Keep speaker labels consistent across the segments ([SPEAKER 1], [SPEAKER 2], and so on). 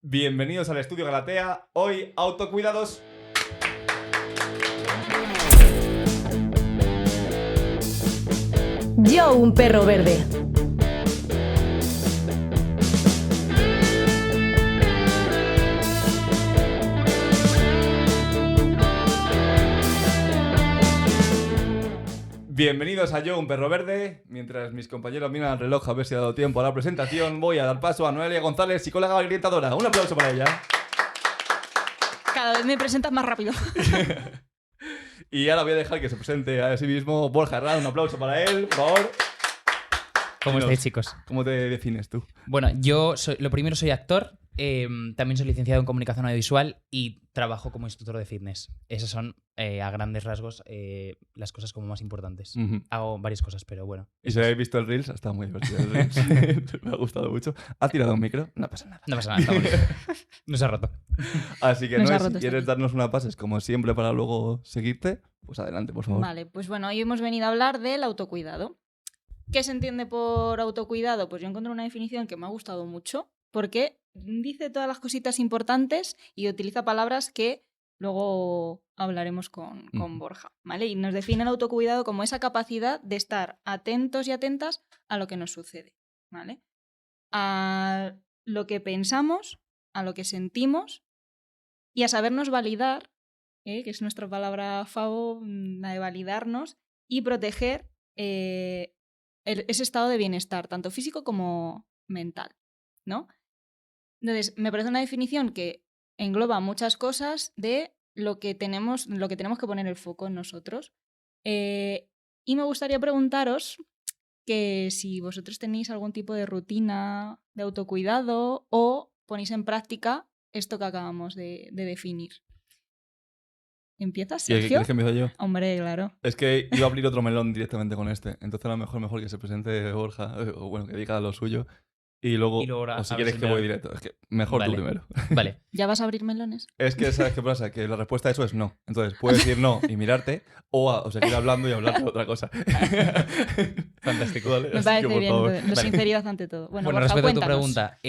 [SPEAKER 1] Bienvenidos al Estudio Galatea. Hoy, autocuidados.
[SPEAKER 2] Yo, un perro verde.
[SPEAKER 1] Bienvenidos a Yo, un perro verde. Mientras mis compañeros miran al reloj a ver si ha dado tiempo a la presentación, voy a dar paso a Noelia González, psicóloga orientadora. Un aplauso para ella.
[SPEAKER 3] Cada vez me presentas más rápido.
[SPEAKER 1] Y ahora voy a dejar que se presente a sí mismo Borja Herrán. Un aplauso para él, por favor.
[SPEAKER 4] ¿Cómo estáis, chicos?
[SPEAKER 1] ¿Cómo te defines tú?
[SPEAKER 4] Bueno, lo primero soy actor, también soy licenciado en comunicación audiovisual y trabajo como instructor de fitness. Esas son, a grandes rasgos, las cosas como más importantes. Hago varias cosas, pero bueno.
[SPEAKER 1] Y si habéis visto el Reels, está muy divertido el Reels. Me ha gustado mucho. ¿Ha tirado un micro? No pasa nada.
[SPEAKER 4] No pasa nada, está bonito. No se ha roto.
[SPEAKER 1] Así que
[SPEAKER 3] Nos ha
[SPEAKER 1] Noé, si
[SPEAKER 3] roto
[SPEAKER 1] quieres
[SPEAKER 3] este
[SPEAKER 1] darnos una pases como siempre para luego seguirte, pues adelante, por favor.
[SPEAKER 3] Vale, pues bueno, hoy hemos venido a hablar del autocuidado. ¿Qué se entiende por autocuidado? Pues yo encontré una definición que me ha gustado mucho porque dice todas las cositas importantes y utiliza palabras que luego hablaremos con Borja, ¿vale? Y nos define el autocuidado como esa capacidad de estar atentos y atentas a lo que nos sucede, ¿vale? A lo que pensamos, a lo que sentimos y a sabernos validar, que es nuestra palabra favo, la de validarnos y proteger ese estado de bienestar, tanto físico como mental, ¿no? Entonces, me parece una definición que engloba muchas cosas de lo que tenemos que poner el foco en nosotros. Y me gustaría preguntaros que si vosotros tenéis algún tipo de rutina de autocuidado o ponéis en práctica esto que acabamos de definir. ¿Empiezas, Sergio?
[SPEAKER 1] ¿Quieres que empiece yo?
[SPEAKER 3] Hombre, claro.
[SPEAKER 1] Es que iba a abrir otro melón directamente con este. Entonces a lo mejor que se presente Borja, o bueno, que diga lo suyo. Y luego o si quieres que voy directo. Es que mejor
[SPEAKER 4] vale.
[SPEAKER 1] Tú primero.
[SPEAKER 4] Vale.
[SPEAKER 3] ¿Ya vas a abrir melones?
[SPEAKER 1] Es que, ¿sabes qué pasa? Que la respuesta a eso es no. Entonces puedes decir no y mirarte, o seguir hablando y hablar de otra cosa.
[SPEAKER 4] Fantástico.
[SPEAKER 1] Vale,
[SPEAKER 3] Me
[SPEAKER 1] así
[SPEAKER 3] parece
[SPEAKER 1] que, por
[SPEAKER 3] bien.
[SPEAKER 1] favor.
[SPEAKER 3] La sinceridad ante todo. Bueno, Borja,
[SPEAKER 4] respecto a tu
[SPEAKER 3] cuéntanos.
[SPEAKER 4] pregunta,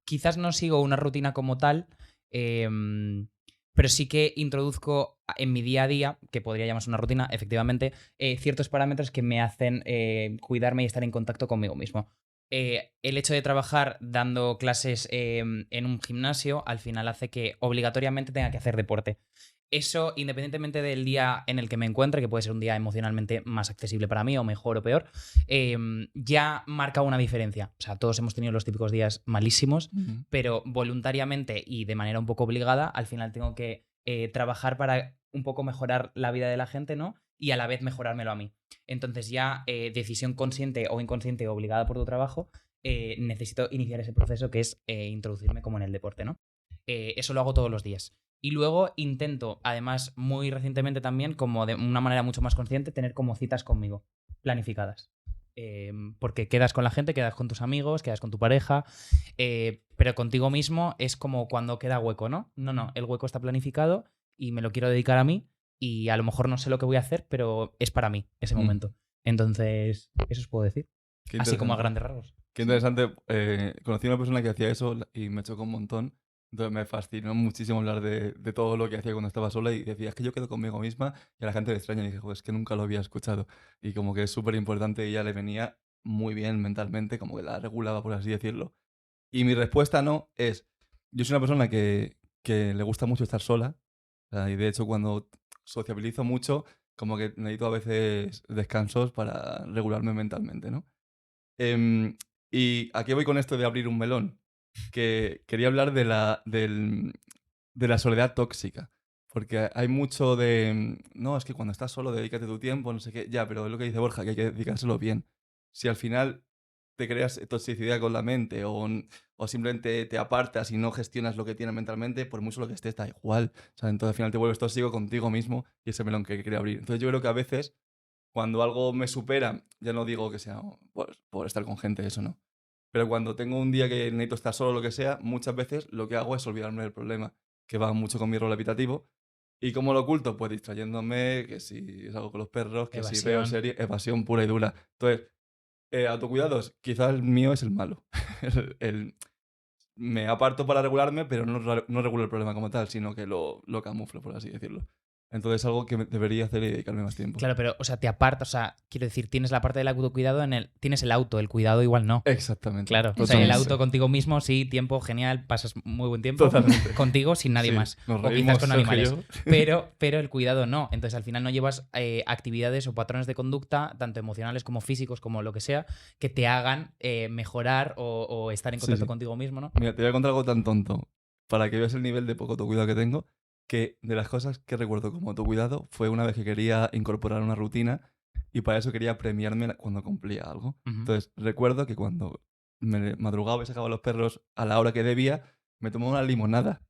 [SPEAKER 4] quizás no sigo una rutina como tal, pero sí que introduzco en mi día a día, que podría llamarse una rutina, efectivamente, ciertos parámetros que me hacen cuidarme y estar en contacto conmigo mismo. El hecho de trabajar dando clases en un gimnasio al final hace que obligatoriamente tenga que hacer deporte. Eso, independientemente del día en el que me encuentre, que puede ser un día emocionalmente más accesible para mí o mejor o peor, ya marca una diferencia. O sea, todos hemos tenido los típicos días malísimos, pero voluntariamente y de manera un poco obligada, al final tengo que trabajar para un poco mejorar la vida de la gente, ¿no? Y a la vez mejorármelo a mí. Entonces ya, decisión consciente o inconsciente o obligada por tu trabajo, necesito iniciar ese proceso que es introducirme como en el deporte, ¿no? Eso lo hago todos los días. Y luego intento, además, muy recientemente también, como de una manera mucho más consciente, tener como citas conmigo, planificadas. Porque quedas con la gente, quedas con tus amigos, quedas con tu pareja, pero contigo mismo es como cuando queda hueco, ¿no? No, el hueco está planificado y me lo quiero dedicar a mí y a lo mejor no sé lo que voy a hacer, pero es para mí ese momento. Entonces, eso os puedo decir. Así como a grandes rasgos.
[SPEAKER 1] Qué interesante. Conocí a una persona que hacía eso y me chocó un montón. Entonces me fascinó muchísimo hablar de todo lo que hacía cuando estaba sola y decía, es que yo quedo conmigo misma y a la gente le extraña y dije, joder, es que nunca lo había escuchado. Y como que es súper importante y ella le venía muy bien mentalmente, como que la regulaba, por así decirlo. Y mi respuesta no es, yo soy una persona que le gusta mucho estar sola, o sea, y de hecho cuando sociabilizo mucho, como que necesito a veces descansos para regularme mentalmente, ¿no? Y aquí voy con esto de abrir un melón, que quería hablar de la soledad tóxica, porque hay mucho de, no, es que cuando estás solo dedícate tu tiempo, no sé qué, ya, pero es lo que dice Borja, que hay que dedicárselo bien. Si al final te creas toxicidad con la mente o simplemente te apartas y no gestionas lo que tienes mentalmente, por mucho lo que estés, da igual. O sea, entonces al final te vuelves tóxico contigo mismo y ese melón que quería abrir. Entonces yo creo que a veces cuando algo me supera, ya no digo que sea por estar con gente, eso no. Pero cuando tengo un día que necesito estar solo o lo que sea, muchas veces lo que hago es olvidarme del problema, que va mucho con mi rol evitativo. ¿Y cómo lo oculto? Pues distrayéndome, que si es algo con los perros, que si veo series, evasión pura y dura. Entonces, autocuidados, quizás el mío es el malo. me aparto para regularme, pero no regulo el problema como tal, sino que lo camuflo, por así decirlo. Entonces es algo que debería hacer y dedicarme más tiempo.
[SPEAKER 4] Claro, pero, o sea, te apartas, o sea, quiero decir, tienes la parte del autocuidado tienes el auto, el cuidado igual no.
[SPEAKER 1] Exactamente.
[SPEAKER 4] Claro, o sea,
[SPEAKER 1] totalmente.
[SPEAKER 4] el auto contigo mismo, sí, tiempo, genial, pasas muy buen tiempo
[SPEAKER 1] Totalmente.
[SPEAKER 4] contigo sin nadie
[SPEAKER 1] Sí,
[SPEAKER 4] más.
[SPEAKER 1] nos
[SPEAKER 4] O quizás
[SPEAKER 1] reímos,
[SPEAKER 4] con
[SPEAKER 1] Sergio y
[SPEAKER 4] animales.
[SPEAKER 1] yo.
[SPEAKER 4] Pero el cuidado no. Entonces al final no llevas actividades o patrones de conducta, tanto emocionales como físicos, como lo que sea, que te hagan mejorar o estar en
[SPEAKER 1] Sí,
[SPEAKER 4] contacto
[SPEAKER 1] sí.
[SPEAKER 4] contigo mismo, ¿no?
[SPEAKER 1] Mira, te voy a contar algo tan tonto para que veas el nivel de poco autocuidado que tengo, que de las cosas que recuerdo como autocuidado fue una vez que quería incorporar una rutina y para eso quería premiarme cuando cumplía algo.
[SPEAKER 4] Ujú.
[SPEAKER 1] Entonces, recuerdo que cuando me madrugaba y sacaba a los perros a la hora que debía, me tomaba una limonada.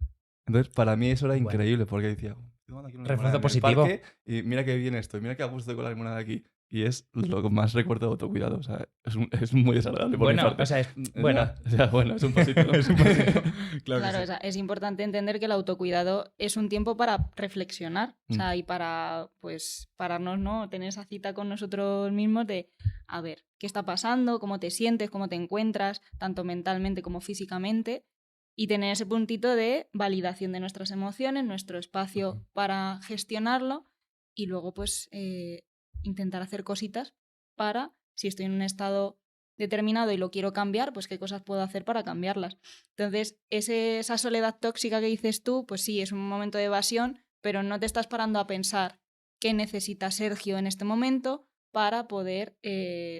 [SPEAKER 1] Entonces, para mí eso era
[SPEAKER 4] Bueno.
[SPEAKER 1] increíble porque decía, "Estoy tomando aquí una
[SPEAKER 4] Refuerzo
[SPEAKER 1] limonada en el
[SPEAKER 4] positivo.
[SPEAKER 1] parque y mira qué bien estoy, mira qué a gusto estoy con la limonada aquí". Y es lo que más recuerdo de autocuidado. O sea, es muy desagradable por mi
[SPEAKER 4] Bueno,
[SPEAKER 1] parte.
[SPEAKER 4] o sea,
[SPEAKER 1] Bueno, es un positivo. Es un positivo.
[SPEAKER 4] Claro que
[SPEAKER 3] Claro,
[SPEAKER 4] sí.
[SPEAKER 3] o sea, es importante entender que el autocuidado es un tiempo para reflexionar, o sea, y para, pues, pararnos, ¿no? Tener esa cita con nosotros mismos de, a ver, ¿qué está pasando? ¿Cómo te sientes? ¿Cómo te encuentras? Tanto mentalmente como físicamente. Y tener ese puntito de validación de nuestras emociones, nuestro espacio para gestionarlo y luego, pues, intentar hacer cositas para, si estoy en un estado determinado y lo quiero cambiar, pues qué cosas puedo hacer para cambiarlas. Entonces, esa soledad tóxica que dices tú, pues sí, es un momento de evasión, pero no te estás parando a pensar qué necesita Sergio en este momento para poder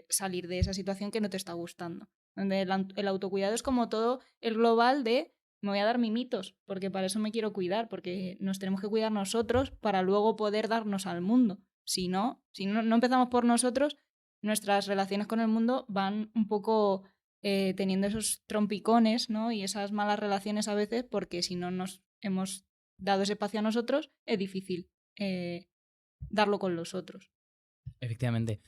[SPEAKER 3] salir de esa situación que no te está gustando. Donde el autocuidado es como todo el global de me voy a dar mimitos, porque para eso me quiero cuidar, porque nos tenemos que cuidar nosotros para luego poder darnos al mundo. Si no empezamos por nosotros, nuestras relaciones con el mundo van un poco teniendo esos trompicones, ¿no? Y esas malas relaciones a veces, porque si no nos hemos dado ese espacio a nosotros, es difícil darlo con los otros.
[SPEAKER 4] Efectivamente.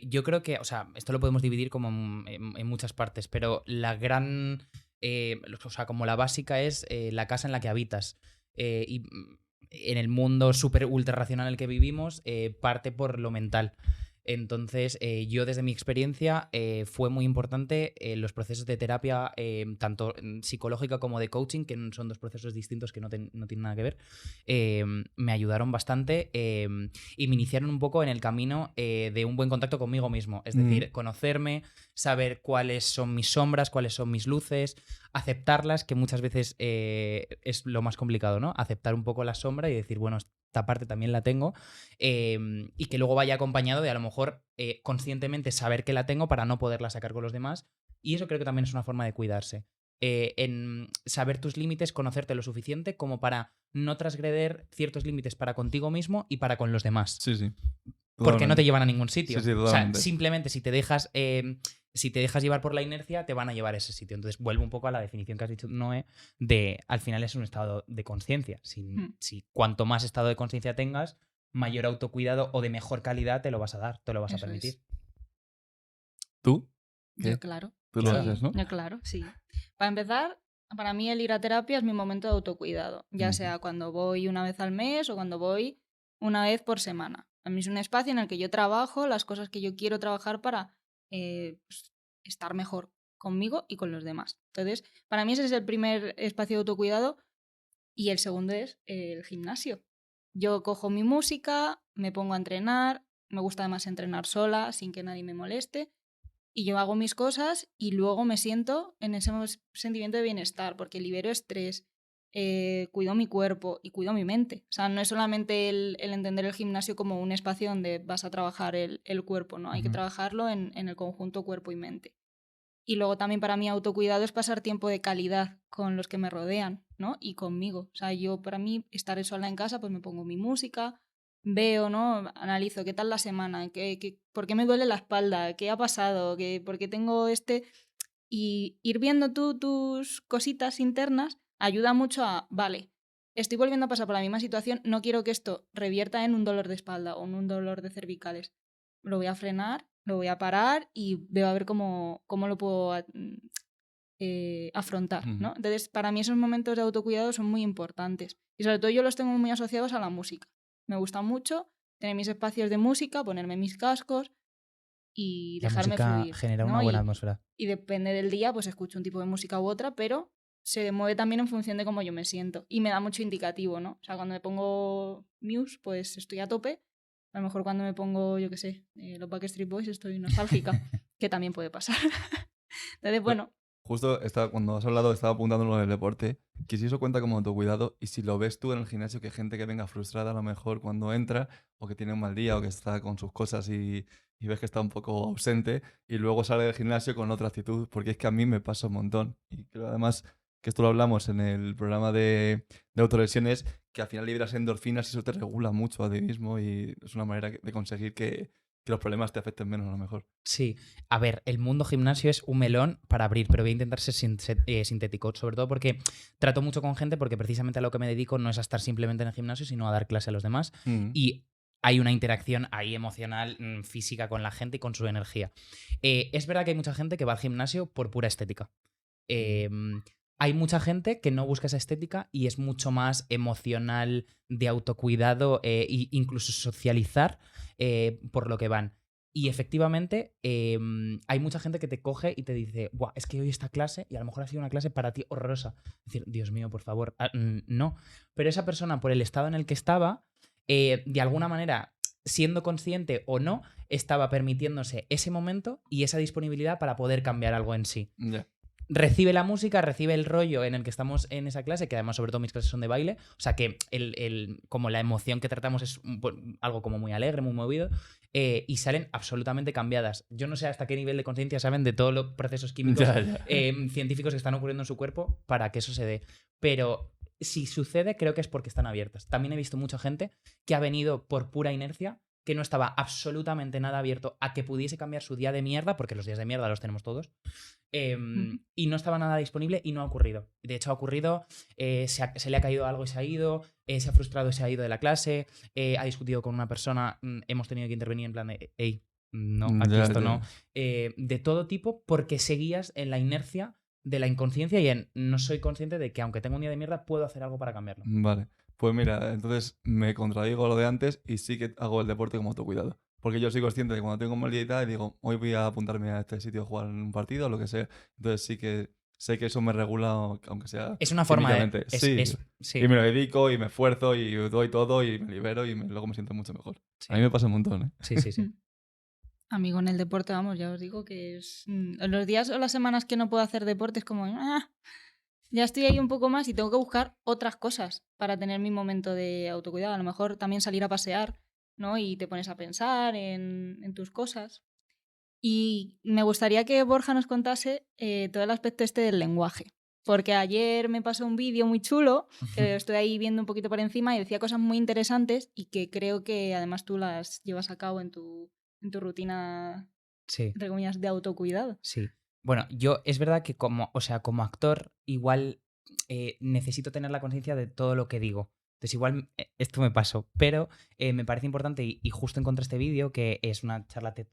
[SPEAKER 4] Yo creo que, o sea, esto lo podemos dividir como en muchas partes, pero la gran, o sea, como la básica es la casa en la que habitas. Y en el mundo súper ultra racional en el que vivimos, parte por lo mental. Entonces, yo desde mi experiencia fue muy importante los procesos de terapia, tanto psicológica como de coaching, que son dos procesos distintos que no tienen nada que ver, me ayudaron bastante y me iniciaron un poco en el camino de un buen contacto conmigo mismo. Es decir, conocerme, saber cuáles son mis sombras, cuáles son mis luces, aceptarlas, que muchas veces es lo más complicado, ¿no? Aceptar un poco la sombra y decir, bueno, esta parte también la tengo, y que luego vaya acompañado de a lo mejor conscientemente saber que la tengo para no poderla sacar con los demás. Y eso creo que también es una forma de cuidarse. En saber tus límites, conocerte lo suficiente como para no transgreder ciertos límites para contigo mismo y para con los demás.
[SPEAKER 1] Sí, sí.
[SPEAKER 4] Porque no te
[SPEAKER 1] Totalmente.
[SPEAKER 4] llevan a ningún sitio.
[SPEAKER 1] Sí, sí,
[SPEAKER 4] o sea,
[SPEAKER 1] totalmente.
[SPEAKER 4] simplemente si te dejas llevar por la inercia, te van a llevar a ese sitio. Entonces vuelvo un poco a la definición que has dicho, Noé, de al final es un estado de conciencia. Si cuanto más estado de conciencia tengas, mayor autocuidado o de mejor calidad te lo vas a dar, te lo vas a
[SPEAKER 3] Eso
[SPEAKER 4] permitir.
[SPEAKER 3] es.
[SPEAKER 1] ¿Tú? ¿Qué?
[SPEAKER 3] Yo, claro.
[SPEAKER 1] Tú lo
[SPEAKER 3] Sí,
[SPEAKER 1] haces, ¿no?
[SPEAKER 3] yo, claro, sí. Para empezar, para mí el ir a terapia es mi momento de autocuidado, ya
[SPEAKER 1] Ujú.
[SPEAKER 3] sea cuando voy una vez al mes o cuando voy una vez por semana. A mí es un espacio en el que yo trabajo las cosas que yo quiero trabajar para pues, estar mejor conmigo y con los demás. Entonces, para mí ese es el primer espacio de autocuidado y el segundo es el gimnasio. Yo cojo mi música, me pongo a entrenar, me gusta además entrenar sola, sin que nadie me moleste y yo hago mis cosas y luego me siento en ese sentimiento de bienestar, porque libero estrés, cuido mi cuerpo y cuido mi mente. O sea, no es solamente el entender el gimnasio como un espacio donde vas a trabajar el cuerpo, ¿no? Hay que trabajarlo en el conjunto cuerpo y mente. Y luego también para mí autocuidado es pasar tiempo de calidad con los que me rodean, ¿no? Y conmigo. O sea, yo para mí estar sola en casa, pues me pongo mi música, veo, ¿no? Analizo qué tal la semana, por qué me duele la espalda, qué ha pasado, por qué tengo este... Y ir viendo tú tus cositas internas ayuda mucho a, vale, estoy volviendo a pasar por la misma situación, no quiero que esto revierta en un dolor de espalda o en un dolor de cervicales. Lo voy a frenar, lo voy a parar y veo a ver cómo lo puedo afrontar, ¿no? Entonces, para mí esos momentos de autocuidado son muy importantes. Y sobre todo yo los tengo muy asociados a la música. Me gusta mucho tener mis espacios de música, ponerme mis cascos y
[SPEAKER 4] La
[SPEAKER 3] dejarme
[SPEAKER 4] música
[SPEAKER 3] fluir.
[SPEAKER 4] genera
[SPEAKER 3] ¿no?
[SPEAKER 4] una buena atmósfera.
[SPEAKER 3] Y depende del día, pues escucho un tipo de música u otra, pero se mueve también en función de cómo yo me siento. Y me da mucho indicativo, ¿no? O sea, cuando me pongo Muse, pues estoy a tope. A lo mejor cuando me pongo, yo qué sé, los Backstreet Boys, estoy nostálgica, que también puede pasar. Entonces, bueno,
[SPEAKER 1] Justo cuando has hablado, estaba apuntando lo del deporte, que si eso cuenta como autocuidado y si lo ves tú en el gimnasio, que hay gente que venga frustrada a lo mejor cuando entra o que tiene un mal día o que está con sus cosas y ves que está un poco ausente y luego sale del gimnasio con otra actitud, porque es que a mí me pasa un montón. Y creo además que esto lo hablamos en el programa de autolesiones, que al final liberas endorfinas y eso te regula mucho a ti mismo y es una manera de conseguir que los problemas te afecten menos a lo mejor.
[SPEAKER 4] Sí, a ver, el mundo gimnasio es un melón para abrir, pero voy a intentar ser sintético, sobre todo porque trato mucho con gente, porque precisamente a lo que me dedico no es a estar simplemente en el gimnasio, sino a dar clase a los demás. Y hay una interacción ahí emocional, física con la gente y con su energía. Es verdad que hay mucha gente que va al gimnasio por pura estética. Hay mucha gente que no busca esa estética y es mucho más emocional, de autocuidado e incluso socializar por lo que van. Y efectivamente, hay mucha gente que te coge y te dice, "Buah, es que hoy esta clase, y a lo mejor ha sido una clase para ti horrorosa". Es decir, Dios mío, por favor, no. Pero esa persona, por el estado en el que estaba, de alguna manera, siendo consciente o no, estaba permitiéndose ese momento y esa disponibilidad para poder cambiar algo en sí.
[SPEAKER 1] Ya.
[SPEAKER 4] Recibe la música, recibe el rollo en el que estamos en esa clase, que además sobre todo mis clases son de baile, o sea que como la emoción que tratamos es algo como muy alegre, muy movido, y salen absolutamente cambiadas. Yo no sé hasta qué nivel de conciencia saben de todos los procesos químicos científicos que están ocurriendo en su cuerpo para que eso se dé. Pero si sucede, creo que es porque están abiertas. También he visto mucha gente que ha venido por pura inercia, que no estaba absolutamente nada abierto a que pudiese cambiar su día de mierda, porque los días de mierda los tenemos todos, y no estaba nada disponible y no ha ocurrido. De hecho, ha ocurrido, se le ha caído algo y se ha ido, se ha frustrado y se ha ido de la clase, ha discutido con una persona, hemos tenido que intervenir en plan de, hey, no, aquí
[SPEAKER 1] Ya,
[SPEAKER 4] esto
[SPEAKER 1] ya.
[SPEAKER 4] no. De todo tipo, porque seguías en la inercia de la inconsciencia y en no soy consciente de que aunque tengo un día de mierda, puedo hacer algo para cambiarlo.
[SPEAKER 1] Vale. Pues mira, entonces me contradigo lo de antes y sí que hago el deporte como autocuidado. Porque yo soy consciente de que cuando tengo un mal día y tal, y digo, hoy voy a apuntarme a este sitio a jugar en un partido o lo que sea. Entonces sí que sé que eso me regula, aunque sea
[SPEAKER 4] Es una forma de...
[SPEAKER 1] químicamente. Sí.
[SPEAKER 4] sí.
[SPEAKER 1] Y me lo dedico y me esfuerzo y doy todo y me libero y luego me siento mucho mejor.
[SPEAKER 4] Sí.
[SPEAKER 1] A mí me pasa un montón, ¿eh?
[SPEAKER 4] Sí, sí, sí.
[SPEAKER 3] amigo, en el deporte, vamos, ya os digo que es... los días o las semanas que no puedo hacer deporte es como... ya estoy ahí un poco más y tengo que buscar otras cosas para tener mi momento de autocuidado. A lo mejor también salir a pasear, ¿no? Y te pones a pensar en tus cosas. Y me gustaría que Borja nos contase todo el aspecto este del lenguaje. Porque ayer me pasó un vídeo muy chulo, que estoy ahí viendo un poquito por encima y decía cosas muy interesantes y que creo que además tú las llevas a cabo en tu rutina,
[SPEAKER 4] Sí.
[SPEAKER 3] entre comillas, de autocuidado.
[SPEAKER 4] Sí. Bueno, yo es verdad que como actor igual necesito tener la conciencia de todo lo que digo. Entonces igual esto me pasó, pero me parece importante y justo encontré este vídeo que es una charla TED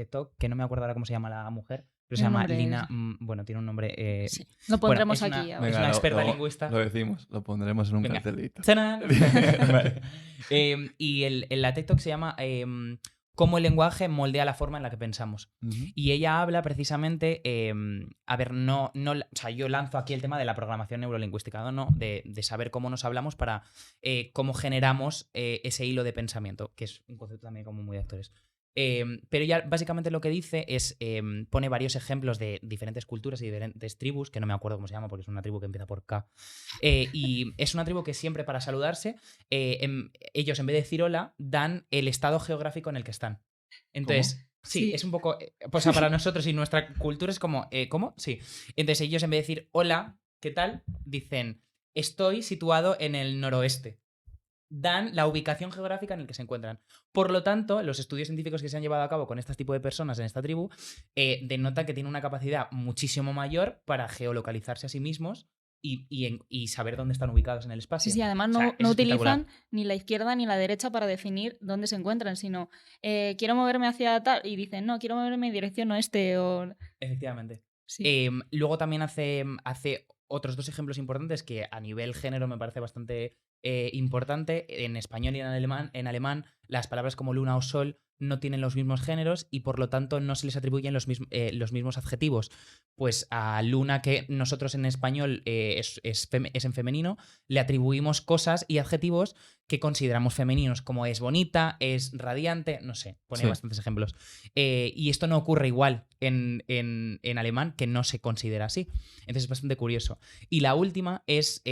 [SPEAKER 4] Talk, que no me acuerdo ahora cómo se llama la mujer, pero se
[SPEAKER 3] El
[SPEAKER 4] llama
[SPEAKER 3] nombre
[SPEAKER 4] Lina, bueno, tiene un nombre...
[SPEAKER 3] Sí, lo
[SPEAKER 4] bueno,
[SPEAKER 3] pondremos
[SPEAKER 4] es una-
[SPEAKER 3] aquí.
[SPEAKER 4] es una experta lingüista.
[SPEAKER 1] Lo decimos, lo pondremos en un
[SPEAKER 4] Venga.
[SPEAKER 1] cartelito.
[SPEAKER 4] ¡Tanán!
[SPEAKER 1] Vale.
[SPEAKER 4] Y la TED Talk se llama Cómo el lenguaje moldea la forma en la que pensamos.
[SPEAKER 1] Ujú.
[SPEAKER 4] Y ella habla precisamente, a ver, o sea, yo lanzo aquí el tema de la programación neurolingüística, ¿no? De saber cómo nos hablamos para cómo generamos ese hilo de pensamiento, que es un concepto también como muy de actores. Pero ya básicamente lo que dice es, pone varios ejemplos de diferentes culturas y diferentes tribus, que no me acuerdo cómo se llama porque es una tribu que empieza por K. Y es una tribu que siempre para saludarse, ellos en vez de decir hola, dan el estado geográfico en el que están. Entonces, sí,
[SPEAKER 3] Sí.
[SPEAKER 4] es un poco... Pues para nosotros y nuestra cultura es como... ¿Cómo? Sí. Entonces ellos en vez de decir hola, ¿qué tal? Dicen, estoy situado en el noroeste. Dan la ubicación geográfica en el que se encuentran. Por lo tanto, los estudios científicos que se han llevado a cabo con este tipo de personas en esta tribu denotan que tienen una capacidad muchísimo mayor para geolocalizarse a sí mismos y saber dónde están ubicados en el espacio.
[SPEAKER 3] Sí, además
[SPEAKER 4] O sea,
[SPEAKER 3] no
[SPEAKER 4] es
[SPEAKER 3] utilizan
[SPEAKER 4] espectacular.
[SPEAKER 3] ni la izquierda ni la derecha para definir dónde se encuentran, sino quiero moverme hacia tal y dicen, no, quiero moverme en dirección oeste o...
[SPEAKER 4] Efectivamente.
[SPEAKER 3] Sí.
[SPEAKER 4] Luego también hace otros 2 ejemplos importantes que a nivel género me parece bastante importante. En español y en alemán las palabras como luna o sol no tienen los mismos géneros y por lo tanto no se les atribuyen los mismos adjetivos. Pues a luna, que nosotros en español es en femenino, le atribuimos cosas y adjetivos que consideramos femeninos, como es bonita, es radiante, no sé, pone bastantes ejemplos. Y esto no ocurre igual en alemán, que no se considera así. Entonces es bastante curioso. Y la última es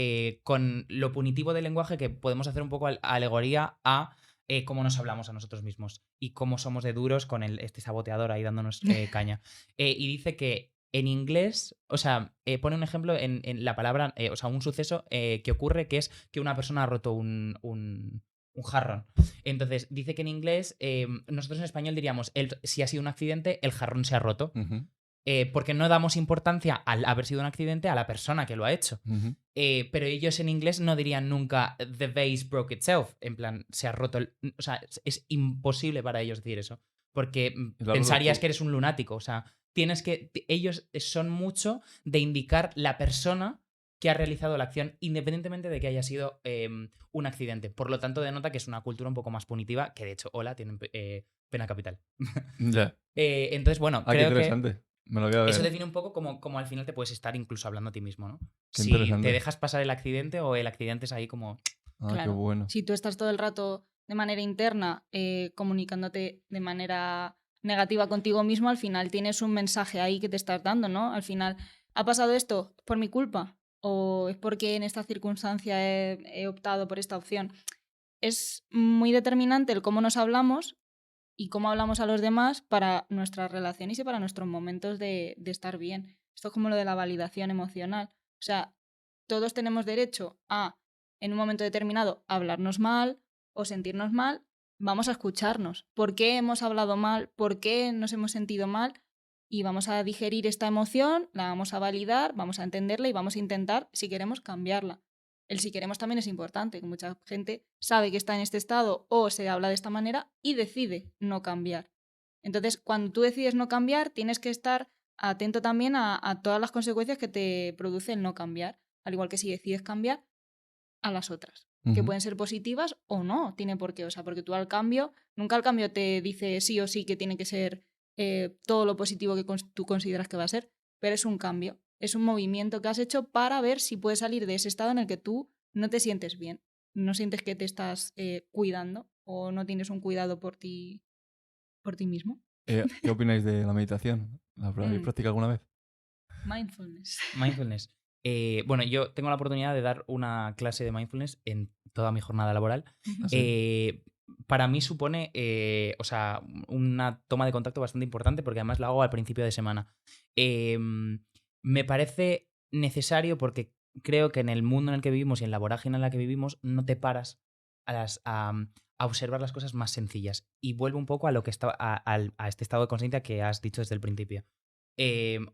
[SPEAKER 4] con lo punitivo del lenguaje, que podemos hacer un poco alegoría a cómo nos hablamos a nosotros mismos y cómo somos de duros con este saboteador ahí dándonos caña. Y dice que en inglés, o sea, pone un ejemplo en la palabra, o sea, un suceso que ocurre, que es que una persona ha roto un jarrón. Entonces, dice que en inglés, nosotros en español diríamos, si ha sido un accidente, el jarrón se ha roto.
[SPEAKER 1] Ujú,
[SPEAKER 4] Porque no damos importancia al haber sido un accidente a la persona que lo ha hecho.
[SPEAKER 1] ujú.
[SPEAKER 4] Pero ellos en inglés no dirían nunca the vase broke itself. En plan, se ha roto el... O sea, es imposible para ellos decir eso. Porque
[SPEAKER 1] Claro,
[SPEAKER 4] pensarías
[SPEAKER 1] tú-
[SPEAKER 4] que eres un lunático. O sea, ellos son mucho de indicar la persona que ha realizado la acción, independientemente de que haya sido un accidente. Por lo tanto, denota que es una cultura un poco más punitiva, que de hecho, hola, tienen pena capital.
[SPEAKER 1] Ya.
[SPEAKER 4] Entonces, bueno,
[SPEAKER 1] Qué
[SPEAKER 4] creo que
[SPEAKER 1] interesante. Me lo voy a
[SPEAKER 4] eso
[SPEAKER 1] ver.
[SPEAKER 4] define un poco como al final te puedes estar incluso hablando a ti mismo, ¿no?
[SPEAKER 1] Qué
[SPEAKER 4] Si te
[SPEAKER 1] interesante.
[SPEAKER 4] dejas pasar el accidente o el accidente es ahí como...
[SPEAKER 1] Ah, qué
[SPEAKER 3] Claro.
[SPEAKER 1] bueno.
[SPEAKER 3] Si tú estás todo el rato de manera interna comunicándote de manera negativa contigo mismo, al final tienes un mensaje ahí que te estás dando, ¿no? Al final, ¿ha pasado esto por mi culpa? ¿O es porque en esta circunstancia he optado por esta opción? Es muy determinante el cómo nos hablamos y cómo hablamos a los demás para nuestras relaciones y para nuestros momentos de estar bien. Esto es como lo de la validación emocional. O sea, todos tenemos derecho a, en un momento determinado, hablarnos mal o sentirnos mal. Vamos a escucharnos. ¿Por qué hemos hablado mal? ¿Por qué nos hemos sentido mal? Y vamos a digerir esta emoción, la vamos a validar, vamos a entenderla y vamos a intentar, si queremos, cambiarla. El si queremos también es importante, que mucha gente sabe que está en este estado o se habla de esta manera y decide no cambiar. Entonces, cuando tú decides no cambiar, tienes que estar atento también a todas las consecuencias que te produce el no cambiar, al igual que si decides cambiar, a las otras, que
[SPEAKER 1] Ujú.
[SPEAKER 3] pueden ser positivas o no, tiene por qué, o sea, porque tú nunca al cambio te dice sí o sí que tiene que ser todo lo positivo que tú consideras que va a ser, pero es un cambio, es un movimiento que has hecho para ver si puedes salir de ese estado en el que tú no te sientes bien, no sientes que te estás cuidando o no tienes un cuidado por ti mismo.
[SPEAKER 1] ¿Qué opináis de la meditación? ¿La habéis
[SPEAKER 3] Mm,
[SPEAKER 1] practicado alguna vez?
[SPEAKER 3] mindfulness.
[SPEAKER 4] Mindfulness. Bueno, yo tengo la oportunidad de dar una clase de mindfulness en toda mi jornada laboral.
[SPEAKER 3] Ujú.
[SPEAKER 1] Así.
[SPEAKER 4] Para mí supone, o sea, una toma de contacto bastante importante porque además lo hago al principio de semana. Me parece necesario porque creo que en el mundo en el que vivimos y en la vorágine en la que vivimos no te paras a observar las cosas más sencillas. Y vuelvo un poco a lo que a este estado de conciencia que has dicho desde el principio.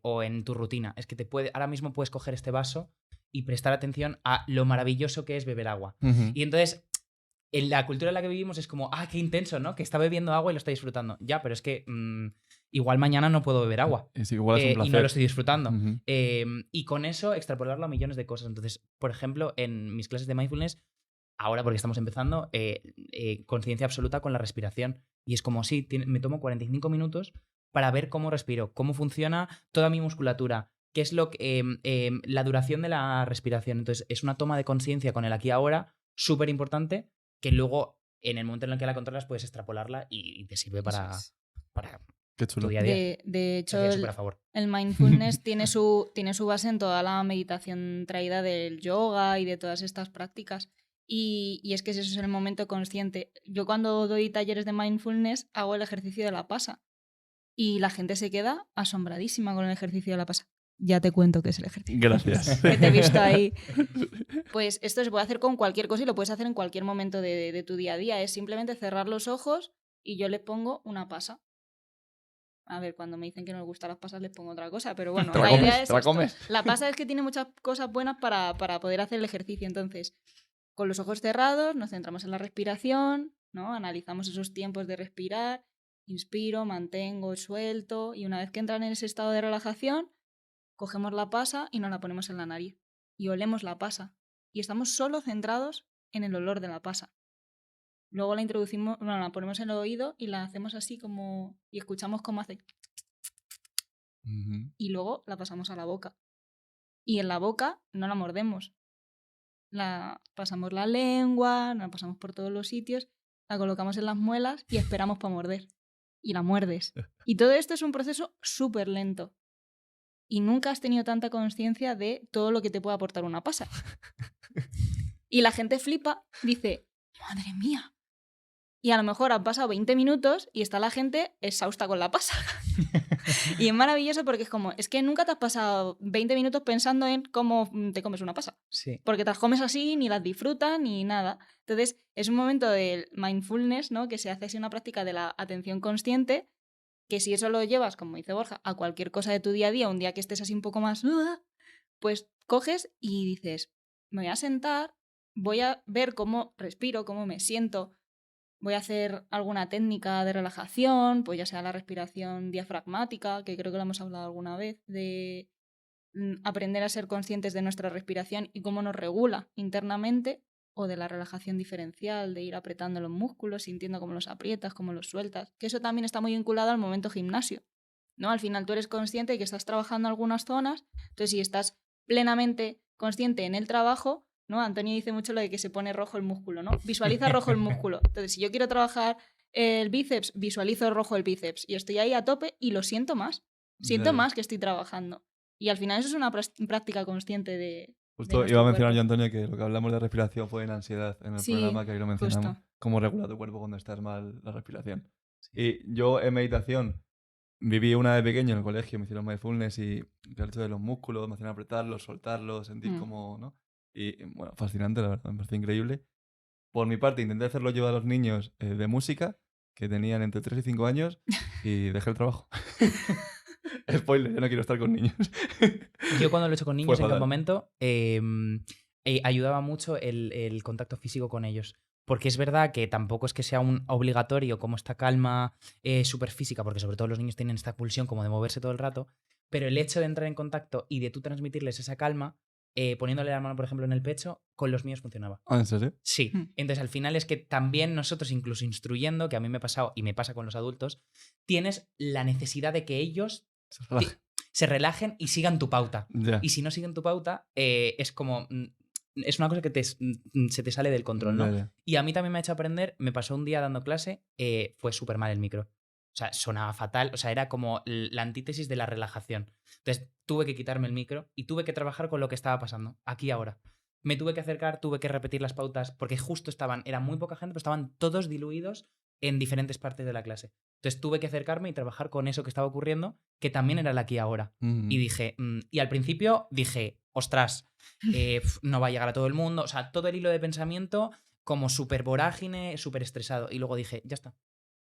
[SPEAKER 4] O en tu rutina. Es que ahora mismo puedes coger este vaso y prestar atención a lo maravilloso que es beber agua.
[SPEAKER 1] Ujú.
[SPEAKER 4] Y entonces, en la cultura en la que vivimos es como, qué intenso, ¿no? Que está bebiendo agua y lo está disfrutando. Ya, pero es que igual mañana no puedo beber agua.
[SPEAKER 1] Es igual, es un
[SPEAKER 4] Y no
[SPEAKER 1] placer.
[SPEAKER 4] lo estoy disfrutando.
[SPEAKER 1] Ujú.
[SPEAKER 4] Y con eso extrapolarlo a millones de cosas. Entonces, por ejemplo, en mis clases de mindfulness, ahora porque estamos empezando, conciencia absoluta con la respiración. Y es como, sí, me tomo 45 minutos para ver cómo respiro, cómo funciona toda mi musculatura, qué es la duración de la respiración. Entonces, es una toma de conciencia con el aquí y ahora súper importante que luego, en el momento en el que la controlas, puedes extrapolarla y te sirve
[SPEAKER 3] Eso es.
[SPEAKER 4] para
[SPEAKER 1] Qué
[SPEAKER 4] tu
[SPEAKER 1] chulo.
[SPEAKER 4] día a día.
[SPEAKER 3] De hecho,
[SPEAKER 4] Estoy súper a favor.
[SPEAKER 3] el mindfulness tiene su base en toda la meditación traída del yoga y de todas estas prácticas. Y es que eso es el momento consciente. Yo cuando doy talleres de mindfulness hago el ejercicio de la pasa y la gente se queda asombradísima con el ejercicio de la pasa. Ya te cuento qué es el ejercicio.
[SPEAKER 1] Gracias.
[SPEAKER 3] Que te he visto ahí. Pues esto se puede hacer con cualquier cosa y lo puedes hacer en cualquier momento de tu día a día. Es simplemente cerrar los ojos y yo le pongo una pasa. A ver, cuando me dicen que no les gustan las pasas les pongo otra cosa, pero bueno,
[SPEAKER 1] ¿Te la
[SPEAKER 3] la
[SPEAKER 1] comes?
[SPEAKER 3] idea es
[SPEAKER 1] ¿Te la
[SPEAKER 3] esto.
[SPEAKER 1] comes?
[SPEAKER 3] La pasa es que tiene muchas cosas buenas para poder hacer el ejercicio. Entonces, con los ojos cerrados nos centramos en la respiración, ¿no? Analizamos esos tiempos de respirar, inspiro, mantengo, suelto y una vez que entran en ese estado de relajación, cogemos la pasa y nos la ponemos en la nariz. y olemos la pasa. Y estamos solo centrados en el olor de la pasa. Luego la introducimos, bueno, la ponemos en el oído y la hacemos así como... y escuchamos cómo hace...
[SPEAKER 1] Ujú.
[SPEAKER 3] y luego la pasamos a la boca. Y en la boca no la mordemos. La pasamos la lengua, la pasamos por todos los sitios, la colocamos en las muelas y esperamos para morder. Y la muerdes. Y todo esto es un proceso súper lento. Y nunca has tenido tanta conciencia de todo lo que te puede aportar una pasa. Y la gente flipa, dice, madre mía. Y a lo mejor han pasado 20 minutos y está la gente exhausta con la pasa. Y es maravilloso porque es como, es que nunca te has pasado 20 minutos pensando en cómo te comes una pasa.
[SPEAKER 4] Sí.
[SPEAKER 3] Porque te las comes así, ni las disfrutas, ni nada. Entonces, es un momento del mindfulness, ¿no? Que se hace así una práctica de la atención consciente, que si eso lo llevas, como dice Borja, a cualquier cosa de tu día a día, un día que estés así un poco más... pues coges y dices, me voy a sentar, voy a ver cómo respiro, cómo me siento, voy a hacer alguna técnica de relajación, pues ya sea la respiración diafragmática, que creo que lo hemos hablado alguna vez, de aprender a ser conscientes de nuestra respiración y cómo nos regula internamente, o de la relajación diferencial, de ir apretando los músculos, sintiendo cómo los aprietas, cómo los sueltas, que eso también está muy vinculado al momento gimnasio, ¿no? Al final tú eres consciente de que estás trabajando algunas zonas, entonces si estás plenamente consciente en el trabajo, ¿no? Antonio dice mucho lo de que se pone rojo el músculo, ¿no? Visualiza rojo el músculo. Entonces, si yo quiero trabajar el bíceps, visualizo rojo el bíceps y estoy ahí a tope y lo siento más. Siento
[SPEAKER 1] Ya,
[SPEAKER 3] más que estoy trabajando. Y al final eso es una práctica consciente de
[SPEAKER 1] Justo iba
[SPEAKER 3] nuestro
[SPEAKER 1] a mencionar yo,
[SPEAKER 3] cuerpo.
[SPEAKER 1] Antonio, que lo que hablamos de respiración fue en ansiedad en el
[SPEAKER 3] Sí,
[SPEAKER 1] programa, que ahí lo mencionamos.
[SPEAKER 3] justo.
[SPEAKER 1] Cómo regula tu cuerpo cuando estás mal la respiración. Y yo en meditación viví una de pequeño en el colegio, me hicieron mindfulness y el hecho de los músculos, me hacían apretarlos, soltarlos, sentir como, ¿no? Y bueno, fascinante, la verdad, me pareció increíble. Por mi parte, intenté hacerlo yo a los niños de música, que tenían entre 3 y 5 años, y dejé el trabajo. Spoiler, yo no quiero estar con niños.
[SPEAKER 4] Yo cuando lo he hecho con
[SPEAKER 1] Fue
[SPEAKER 4] niños en
[SPEAKER 1] fatal.
[SPEAKER 4] campamento, ayudaba mucho el contacto físico con ellos. Porque es verdad que tampoco es que sea un obligatorio como esta calma súper física, porque sobre todo los niños tienen esta pulsión como de moverse todo el rato, pero el hecho de entrar en contacto y de tú transmitirles esa calma, poniéndole la mano, por ejemplo, en el pecho, con los míos funcionaba.
[SPEAKER 1] ¿Ah, en serio?
[SPEAKER 4] Sí,
[SPEAKER 3] Mm.
[SPEAKER 4] entonces al final es que también nosotros, incluso instruyendo, que a mí me ha pasado y me pasa con los adultos, tienes la necesidad de que ellos
[SPEAKER 1] Se relaja.
[SPEAKER 4] se relajen y sigan tu pauta.
[SPEAKER 1] Ya.
[SPEAKER 4] Y si no siguen tu pauta, es como... es una cosa que se te sale del control, ¿no?
[SPEAKER 1] Ya, ya.
[SPEAKER 4] Y a mí también me ha hecho aprender, me pasó un día dando clase, fue súper mal el micro. O sea, sonaba fatal, o sea, era como la antítesis de la relajación. Entonces tuve que quitarme el micro y tuve que trabajar con lo que estaba pasando, aquí y ahora. Me tuve que acercar, tuve que repetir las pautas, porque justo era muy poca gente, pero estaban todos diluidos en diferentes partes de la clase. Entonces tuve que acercarme y trabajar con eso que estaba ocurriendo, que también era el aquí y ahora. Y dije, y al principio dije, ostras, no va a llegar a todo el mundo. O sea, todo el hilo de pensamiento como súper vorágine, súper estresado. Y luego dije, ya está.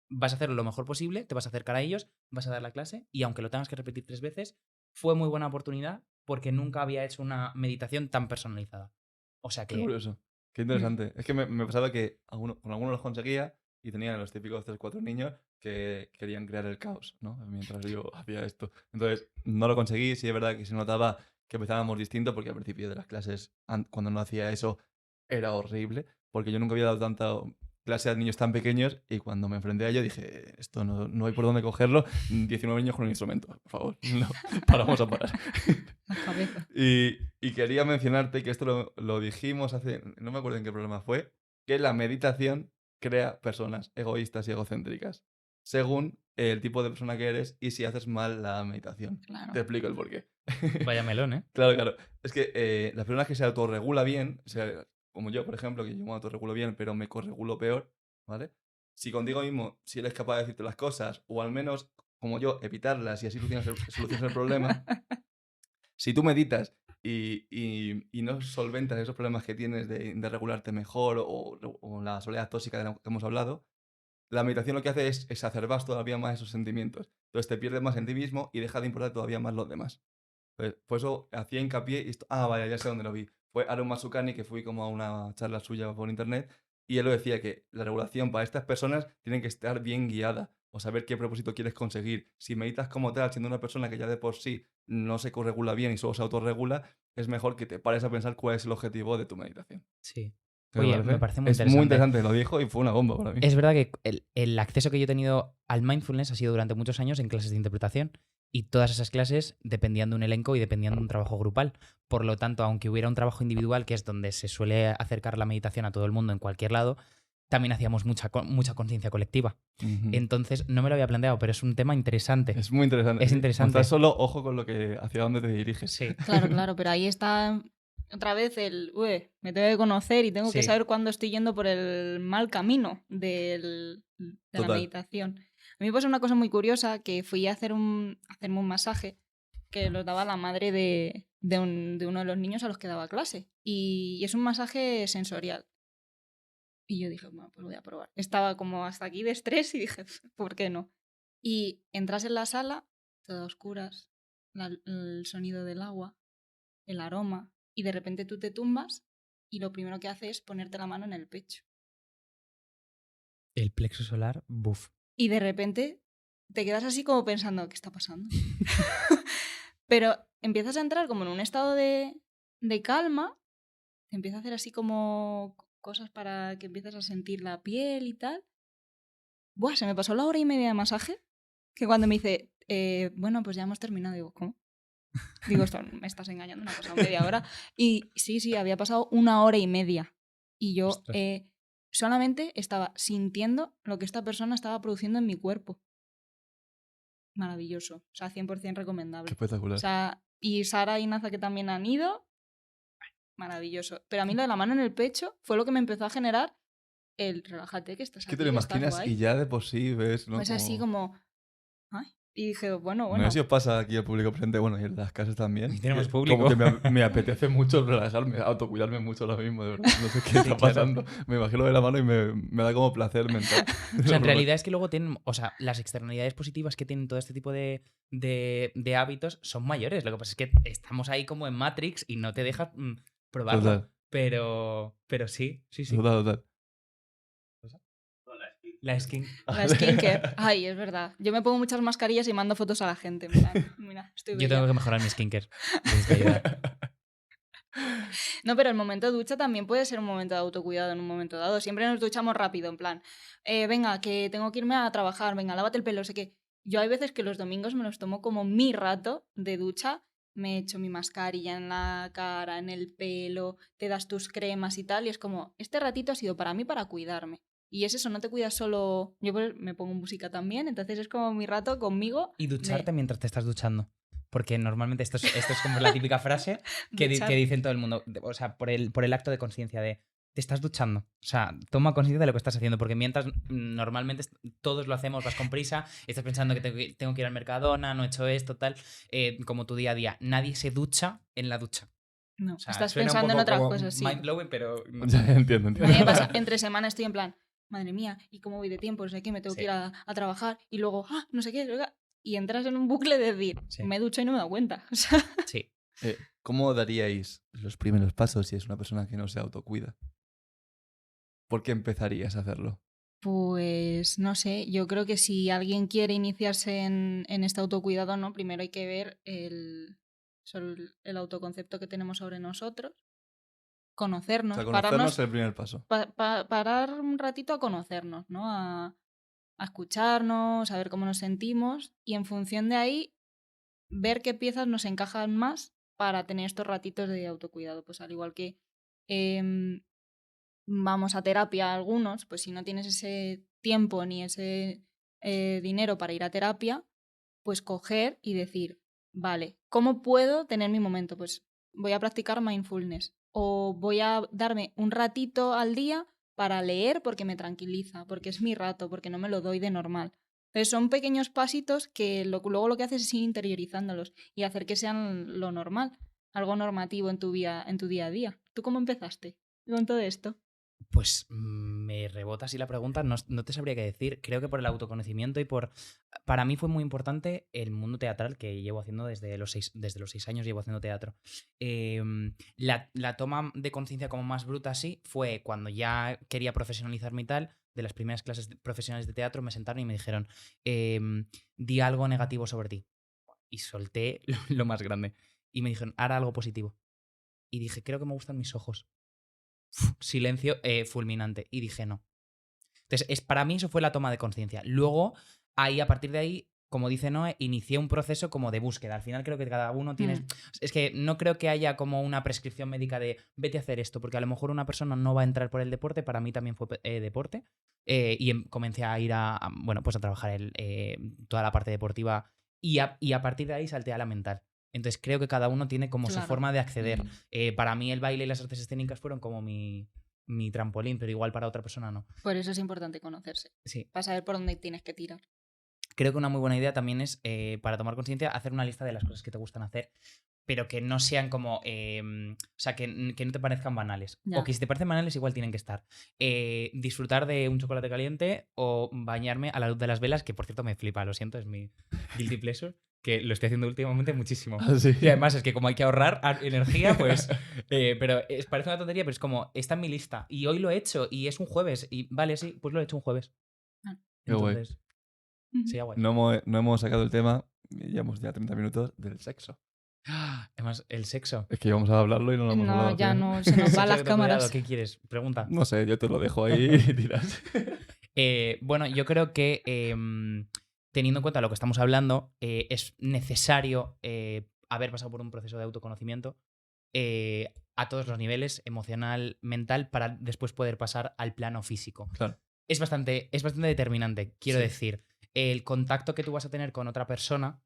[SPEAKER 4] Vas a hacerlo lo mejor posible, te vas a acercar a ellos, vas a dar la clase y aunque lo tengas que repetir 3 veces, fue muy buena oportunidad porque nunca había hecho una meditación tan personalizada. O sea
[SPEAKER 1] Qué
[SPEAKER 4] que...
[SPEAKER 1] curioso. Qué interesante. Es que me pasaba que con algunos los conseguía y tenían los típicos 3 4 niños que querían crear el caos, ¿no? Mientras yo hacía esto. Entonces, no lo conseguí. Sí, es verdad que se notaba que empezábamos distinto porque al principio de las clases, cuando no hacía eso, era horrible. Porque yo nunca había dado tanta clase a niños tan pequeños y cuando me enfrenté a ello dije, esto no hay por dónde cogerlo. 19 niños con un instrumento, por favor. No, vamos a parar.
[SPEAKER 3] La cabeza.
[SPEAKER 1] Y quería mencionarte que esto lo dijimos hace, no me acuerdo en qué programa fue, que la meditación crea personas egoístas y egocéntricas, según el tipo de persona que eres y si haces mal la meditación.
[SPEAKER 3] Claro.
[SPEAKER 1] Te explico el porqué.
[SPEAKER 4] Vaya melón, ¿eh?
[SPEAKER 1] Claro, claro. Es que las personas que se autorregula bien, o sea, como yo, por ejemplo, que yo me autorregulo bien, pero me corregulo peor, ¿vale? Si contigo mismo, si eres capaz de decirte las cosas, o al menos, como yo, evitarlas y así solucionas el problema, si tú meditas y no solventas esos problemas que tienes de regularte mejor o la soledad tóxica de la que hemos hablado, la meditación lo que hace es exacerbar todavía más esos sentimientos. Entonces te pierdes más en ti mismo y deja de importar todavía más los demás. Pues, por eso hacía hincapié y esto, vaya, ya sé dónde lo vi. Fue Aaron Masukani, que fui como a una charla suya por internet, y él lo decía que la regulación para estas personas tiene que estar bien guiada o saber qué propósito quieres conseguir. Si meditas como tal, siendo una persona que ya de por sí no se corregula bien y solo se autorregula, es mejor que te pares a pensar cuál es el objetivo de tu meditación.
[SPEAKER 4] Sí.
[SPEAKER 1] ¿Qué
[SPEAKER 4] Oye,
[SPEAKER 1] te parece?
[SPEAKER 4] me parece muy
[SPEAKER 1] Es
[SPEAKER 4] interesante.
[SPEAKER 1] muy interesante, lo dijo y fue una bomba para mí.
[SPEAKER 4] Es verdad que el acceso que yo he tenido al mindfulness ha sido durante muchos años en clases de interpretación y todas esas clases dependían de un elenco y dependían de un trabajo grupal. Por lo tanto, aunque hubiera un trabajo individual, que es donde se suele acercar la meditación a todo el mundo en cualquier lado, también hacíamos mucha conciencia colectiva.
[SPEAKER 1] Ujú.
[SPEAKER 4] Entonces, no me lo había planteado, pero es un tema interesante.
[SPEAKER 1] Es muy interesante.
[SPEAKER 4] Es
[SPEAKER 1] sí.
[SPEAKER 4] interesante.
[SPEAKER 1] Cuando estás solo, ojo con lo que, hacia dónde te diriges.
[SPEAKER 4] Sí.
[SPEAKER 3] Claro, pero ahí está otra vez me tengo que conocer y tengo que
[SPEAKER 4] Sí.
[SPEAKER 3] saber cuándo estoy yendo por el mal camino de la
[SPEAKER 1] Total.
[SPEAKER 3] meditación. A mí me pasó una cosa muy curiosa, que fui a hacerme un masaje que lo daba la madre de uno de los niños a los que daba clase. Y es un masaje sensorial. Y yo dije, bueno, pues voy a probar. Estaba como hasta aquí de estrés y dije, ¿por qué no? Y entras en la sala, todo a oscuras, el sonido del agua, el aroma, y de repente tú te tumbas y lo primero que hace es ponerte la mano en el pecho.
[SPEAKER 4] El plexo solar, buf.
[SPEAKER 3] Y de repente te quedas así como pensando, ¿qué está pasando? Pero empiezas a entrar como en un estado de calma, te empieza a hacer así como cosas para que empieces a sentir la piel y tal. Buah, se me pasó la hora y media de masaje, que cuando me dice, bueno, pues ya hemos terminado, digo, ¿cómo? Digo, esto me estás engañando, una cosa, media hora. Y sí, había pasado 1 hora y media. Y yo
[SPEAKER 4] Ostras.
[SPEAKER 3] solamente estaba sintiendo lo que esta persona estaba produciendo en mi cuerpo. Maravilloso. O sea, 100% recomendable.
[SPEAKER 1] Qué espectacular.
[SPEAKER 3] O sea, y Sara y Naza, que también han ido, maravilloso. Pero a mí lo de la mano en el pecho fue lo que me empezó a generar el relájate, que estás
[SPEAKER 1] es que
[SPEAKER 3] aquí,
[SPEAKER 1] te lo
[SPEAKER 3] estás
[SPEAKER 1] imaginas
[SPEAKER 3] guay.
[SPEAKER 1] y ya de por sí ves, ¿no?
[SPEAKER 3] Pues así como... Ay. Y dije, bueno.
[SPEAKER 1] No sé si os pasa aquí al público presente, bueno, y en las casas también.
[SPEAKER 4] Y tenemos
[SPEAKER 1] que
[SPEAKER 4] público.
[SPEAKER 1] Como que me apetece mucho relajarme, autocuidarme mucho ahora mismo, de verdad. No sé qué
[SPEAKER 4] Sí,
[SPEAKER 1] está
[SPEAKER 4] claro.
[SPEAKER 1] pasando. Me imagino de la mano y me da como placer mental.
[SPEAKER 4] O sea, en realidad es que luego tienen, o sea, las externalidades positivas que tienen todo este tipo de hábitos son mayores. Lo que pasa es que estamos ahí como en Matrix y no te dejas probarlo.
[SPEAKER 1] Total.
[SPEAKER 4] Pero sí.
[SPEAKER 1] Total.
[SPEAKER 4] La skin.
[SPEAKER 3] La skincare. Ay, es verdad. Yo me pongo muchas mascarillas y mando fotos a la gente. Mira, estoy
[SPEAKER 4] Yo
[SPEAKER 3] bella.
[SPEAKER 4] tengo que mejorar mi skincare. Tienes que ayudar.
[SPEAKER 3] No, pero el momento de ducha también puede ser un momento de autocuidado en un momento dado. Siempre nos duchamos rápido, en plan, venga, que tengo que irme a trabajar, venga, lávate el pelo, sé que... Yo hay veces que los domingos me los tomo como mi rato de ducha, me echo mi mascarilla en la cara, en el pelo, te das tus cremas y tal, y es como, este ratito ha sido para mí para cuidarme. Y es eso, no te cuidas solo... Yo me pongo música también, entonces es como mi rato conmigo.
[SPEAKER 4] Y ducharte mientras te estás duchando. Porque normalmente esto es como la típica frase que dicen todo el mundo. O sea, por el acto de conciencia de te estás duchando. O sea, toma conciencia de lo que estás haciendo. Porque mientras normalmente todos lo hacemos, vas con prisa, estás pensando que tengo que ir al Mercadona, no he hecho esto, tal. Como tu día a día. Nadie se ducha en la ducha.
[SPEAKER 3] No,
[SPEAKER 4] O sea,
[SPEAKER 3] estás
[SPEAKER 4] suena un
[SPEAKER 3] pensando en
[SPEAKER 4] poco
[SPEAKER 3] otras
[SPEAKER 4] como
[SPEAKER 3] cosas, sí.
[SPEAKER 4] mind blowing, pero.
[SPEAKER 1] Ya entiendo.
[SPEAKER 3] A mí me pasa, entre semana estoy en plan, madre mía, ¿y cómo voy de tiempo? No sé qué, me tengo
[SPEAKER 4] Sí.
[SPEAKER 3] que ir a trabajar y luego, no sé qué, y entras en un bucle de decir,
[SPEAKER 4] Sí.
[SPEAKER 3] me ducho y no me doy cuenta. O sea,
[SPEAKER 4] Sí.
[SPEAKER 1] ¿Cómo daríais los primeros pasos si es una persona que no se autocuida? ¿Por qué empezarías a hacerlo?
[SPEAKER 3] pues no sé, yo creo que si alguien quiere iniciarse en este autocuidado, ¿no? Primero hay que ver el autoconcepto que tenemos sobre nosotros,
[SPEAKER 1] O
[SPEAKER 3] conocernos,
[SPEAKER 1] sea, conocernos es el primer paso.
[SPEAKER 3] parar un ratito a conocernos, ¿no? A escucharnos, a ver cómo nos sentimos y en función de ahí ver qué piezas nos encajan más para tener estos ratitos de autocuidado. Pues al igual que vamos a terapia algunos, pues si no tienes ese tiempo ni ese dinero para ir a terapia, pues coger y decir, vale, ¿cómo puedo tener mi momento? Pues voy a practicar mindfulness o voy a darme un ratito al día para leer porque me tranquiliza, porque es mi rato, porque no me lo doy de normal. Entonces son pequeños pasitos que luego lo que haces es ir interiorizándolos y hacer que sean lo normal, algo normativo en tu día a día. ¿Tú cómo empezaste con todo esto?
[SPEAKER 4] Pues me rebota así la pregunta, no te sabría qué decir. Creo que por el autoconocimiento y por... Para mí fue muy importante el mundo teatral que llevo haciendo desde los 6 años llevo haciendo teatro. La toma de conciencia como más bruta así fue cuando ya quería profesionalizarme y tal. De las primeras clases profesionales de teatro me sentaron y me dijeron di algo negativo sobre ti. Y solté lo más grande. Y me dijeron, hará algo positivo. Y dije, creo que me gustan mis ojos. Silencio fulminante. Y dije, no. Entonces, para mí eso fue la toma de conciencia. Luego, a partir de ahí, como dice Noé, inicié un proceso como de búsqueda. Al final creo que cada uno tiene... Es que no creo que haya como una prescripción médica de vete a hacer esto, porque a lo mejor una persona no va a entrar por el deporte. Para mí también fue deporte. Y comencé a ir bueno, pues a trabajar toda la parte deportiva y a partir de ahí salté a la mental. Entonces creo que cada uno tiene como su forma de acceder. Para mí el baile y las artes escénicas fueron como mi trampolín, pero igual para otra persona no.
[SPEAKER 3] Por eso es importante conocerse.
[SPEAKER 4] Sí.
[SPEAKER 3] Para saber por dónde tienes que tirar.
[SPEAKER 4] Creo que una muy buena idea también es, para tomar conciencia, hacer una lista de las cosas que te gustan hacer, pero que no sean como... o sea, que no te parezcan banales.
[SPEAKER 3] Ya.
[SPEAKER 4] O que si te parecen banales, igual tienen que estar. Disfrutar de un chocolate caliente o bañarme a la luz de las velas, que por cierto me flipa, lo siento, es mi guilty pleasure, que lo estoy haciendo últimamente muchísimo.
[SPEAKER 1] Sí.
[SPEAKER 4] Y además es que como hay que ahorrar energía, pues... pero parece una tontería, pero es como, está en mi lista. Y hoy lo he hecho y es un jueves. Y vale, sí, pues lo he hecho un jueves.
[SPEAKER 1] Qué guay.
[SPEAKER 4] Entonces... Sí, guay.
[SPEAKER 1] No hemos sacado el tema, llevamos ya 30 minutos, del sexo.
[SPEAKER 4] Además, el sexo.
[SPEAKER 1] Es que íbamos a hablarlo y no lo hemos hablado.
[SPEAKER 3] No, ya
[SPEAKER 1] tío.
[SPEAKER 3] no, se nos van las cámaras.
[SPEAKER 4] ¿Qué quieres? Pregunta.
[SPEAKER 1] No sé, yo te lo dejo ahí y tiras.
[SPEAKER 4] Bueno, yo creo que teniendo en cuenta lo que estamos hablando, es necesario haber pasado por un proceso de autoconocimiento a todos los niveles, emocional, mental, para después poder pasar al plano físico.
[SPEAKER 1] Claro.
[SPEAKER 4] Es bastante determinante, quiero
[SPEAKER 1] Sí.
[SPEAKER 4] decir. El contacto que tú vas a tener con otra persona,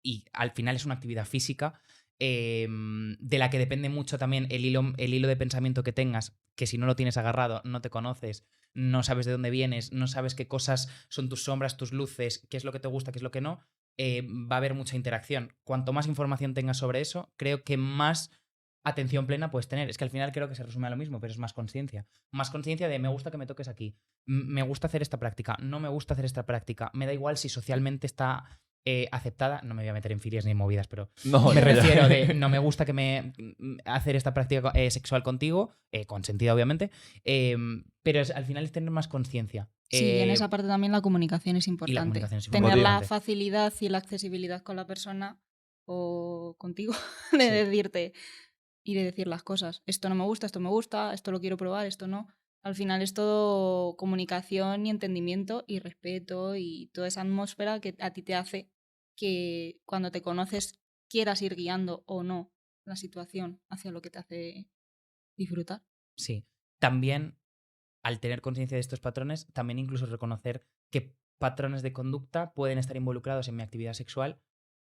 [SPEAKER 4] y al final es una actividad física, de la que depende mucho también el hilo de pensamiento que tengas, que si no lo tienes agarrado, no te conoces, no sabes de dónde vienes, no sabes qué cosas son tus sombras, tus luces, qué es lo que te gusta, qué es lo que no, va a haber mucha interacción. Cuanto más información tengas sobre eso, creo que más atención plena puedes tener. Es que al final creo que se resume a lo mismo, pero es más conciencia. Más conciencia de me gusta que me toques aquí, me gusta hacer esta práctica, no me gusta hacer esta práctica, me da igual si socialmente está aceptada, no me voy a meter en filias ni en movidas, pero
[SPEAKER 1] No,
[SPEAKER 4] me
[SPEAKER 1] ya, ya.
[SPEAKER 4] refiero de no me gusta que hacer esta práctica sexual contigo, consentida obviamente, pero al final es tener más conciencia.
[SPEAKER 3] Sí, y en esa parte también la comunicación es importante.
[SPEAKER 4] comunicación es
[SPEAKER 3] Tener la
[SPEAKER 4] importante.
[SPEAKER 3] facilidad y la accesibilidad con la persona o contigo de
[SPEAKER 4] Sí.
[SPEAKER 3] decirte y de decir las cosas. Esto no me gusta, esto lo quiero probar, esto no. Al final es todo comunicación y entendimiento y respeto y toda esa atmósfera que a ti te hace que cuando te conoces quieras ir guiando o no la situación hacia lo que te hace disfrutar.
[SPEAKER 4] Sí. También, al tener conciencia de estos patrones, también incluso reconocer qué patrones de conducta pueden estar involucrados en mi actividad sexual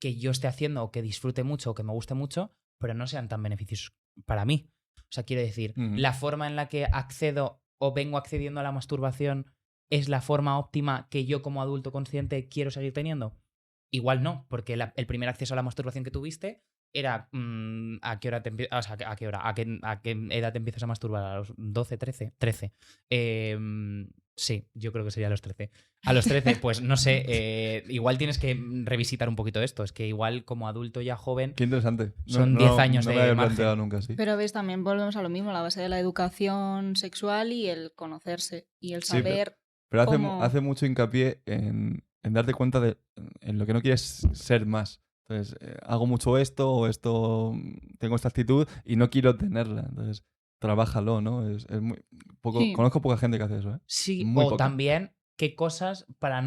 [SPEAKER 4] que yo esté haciendo o que disfrute mucho o que me guste mucho, pero no sean tan beneficiosos para mí. O sea, quiero decir, la forma en la que accedo o vengo accediendo a la masturbación es la forma óptima que yo como adulto consciente quiero seguir teniendo. Igual no, porque el primer acceso a la masturbación que tuviste era ¿a qué hora te o sea, ¿a qué hora? ¿A qué edad te empiezas a masturbar? ¿A los 12, 13? 13. Sí, yo creo que sería a los 13. A los 13, pues no sé, igual tienes que revisitar un poquito esto. Es que igual como adulto ya joven...
[SPEAKER 1] Qué interesante.
[SPEAKER 4] Son 10 años
[SPEAKER 1] no
[SPEAKER 4] de
[SPEAKER 1] me había
[SPEAKER 4] margen.
[SPEAKER 1] planteado nunca así.
[SPEAKER 3] Pero ves, también volvemos a lo mismo, la base de la educación sexual y el conocerse y el
[SPEAKER 1] Sí,
[SPEAKER 3] saber
[SPEAKER 1] Pero
[SPEAKER 3] cómo...
[SPEAKER 1] hace mucho hincapié en darte cuenta de en lo que no quieres ser más. Entonces, hago mucho esto o esto, tengo esta actitud y no quiero tenerla. Entonces, trabájalo, ¿no? Es muy poco,
[SPEAKER 3] Sí.
[SPEAKER 1] Conozco poca gente que hace eso, ¿eh?
[SPEAKER 4] Sí,
[SPEAKER 1] Muy
[SPEAKER 4] o
[SPEAKER 1] poca.
[SPEAKER 4] también qué cosas, para